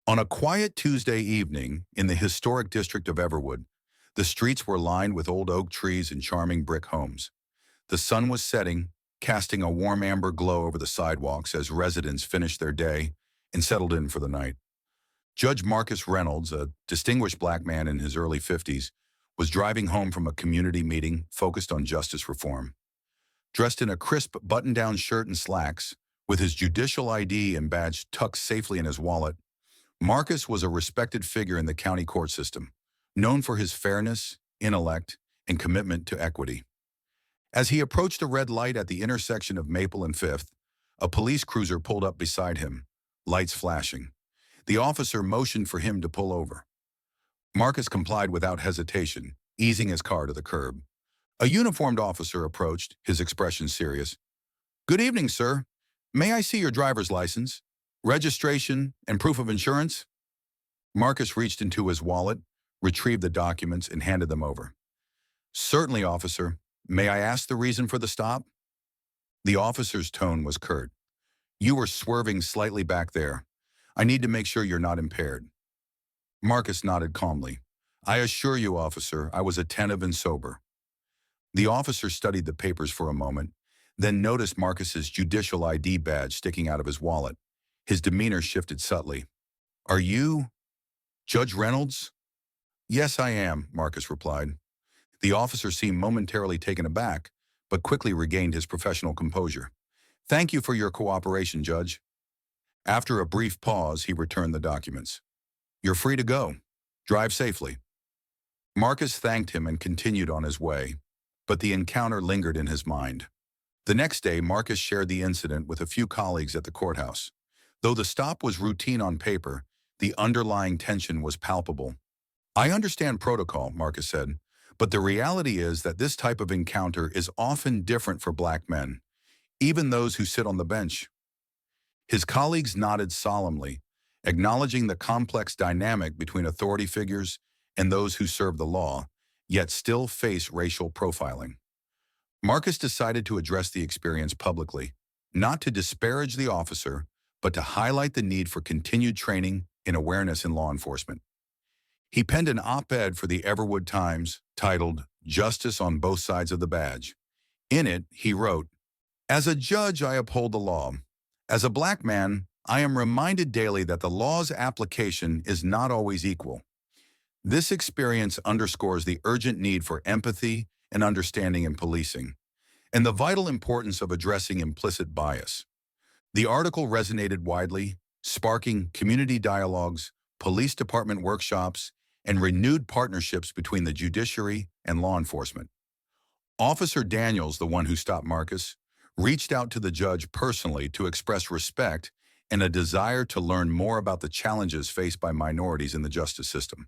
On a quiet Tuesday evening in the historic district of Everwood, the streets were lined with old oak trees and charming brick homes. The sun was setting, casting a warm amber glow over the sidewalks as residents finished their day and settled in for the night. Judge Marcus Reynolds, a distinguished black man in his early 50s, was driving home from a community meeting focused on justice reform. Dressed in a crisp button-down shirt and slacks, with his judicial ID and badge tucked safely in his wallet, Marcus was a respected figure in the county court system, known for his fairness, intellect, and commitment to equity. As he approached a red light at the intersection of Maple and Fifth, a police cruiser pulled up beside him, lights flashing. The officer motioned for him to pull over. Marcus complied without hesitation, easing his car to the curb. A uniformed officer approached, his expression serious. "Good evening, sir. May I see your driver's license, registration, and proof of insurance?" Marcus reached into his wallet, retrieved the documents, and handed them over. "Certainly, officer. May I ask the reason for the stop?" The officer's tone was curt. "You were swerving slightly back there. I need to make sure you're not impaired." Marcus nodded calmly. "I assure you, officer, I was attentive and sober." The officer studied the papers for a moment, then noticed Marcus's judicial ID badge sticking out of his wallet. His demeanor shifted subtly. "Are you Judge Reynolds?" "Yes, I am," Marcus replied. The officer seemed momentarily taken aback, but quickly regained his professional composure. "Thank you for your cooperation, Judge." After a brief pause, he returned the documents. "You're free to go. Drive safely." Marcus thanked him and continued on his way, but the encounter lingered in his mind. The next day, Marcus shared the incident with a few colleagues at the courthouse. Though the stop was routine on paper, the underlying tension was palpable. "I understand protocol," Marcus said, "but the reality is that this type of encounter is often different for black men, even those who sit on the bench." His colleagues nodded solemnly, acknowledging the complex dynamic between authority figures and those who serve the law, yet still face racial profiling. Marcus decided to address the experience publicly, not to disparage the officer, but to highlight the need for continued training and awareness in law enforcement. He penned an op-ed for the Everwood Times titled "Justice on Both Sides of the Badge." In it, he wrote, "As a judge, I uphold the law. As a black man, I am reminded daily that the law's application is not always equal. This experience underscores the urgent need for empathy and understanding in policing, and the vital importance of addressing implicit bias." The article resonated widely, sparking community dialogues, police department workshops, and renewed partnerships between the judiciary and law enforcement. Officer Daniels, the one who stopped Marcus, reached out to the judge personally to express respect and a desire to learn more about the challenges faced by minorities in the justice system.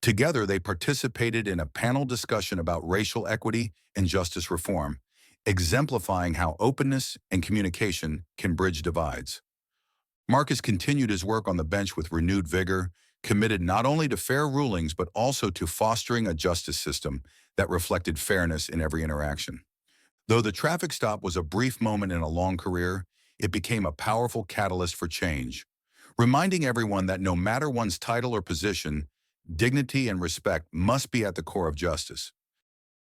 Together, they participated in a panel discussion about racial equity and justice reform, exemplifying how openness and communication can bridge divides. Marcus continued his work on the bench with renewed vigor, committed not only to fair rulings but also to fostering a justice system that reflected fairness in every interaction. Though the traffic stop was a brief moment in a long career, it became a powerful catalyst for change, reminding everyone that no matter one's title or position, dignity and respect must be at the core of justice.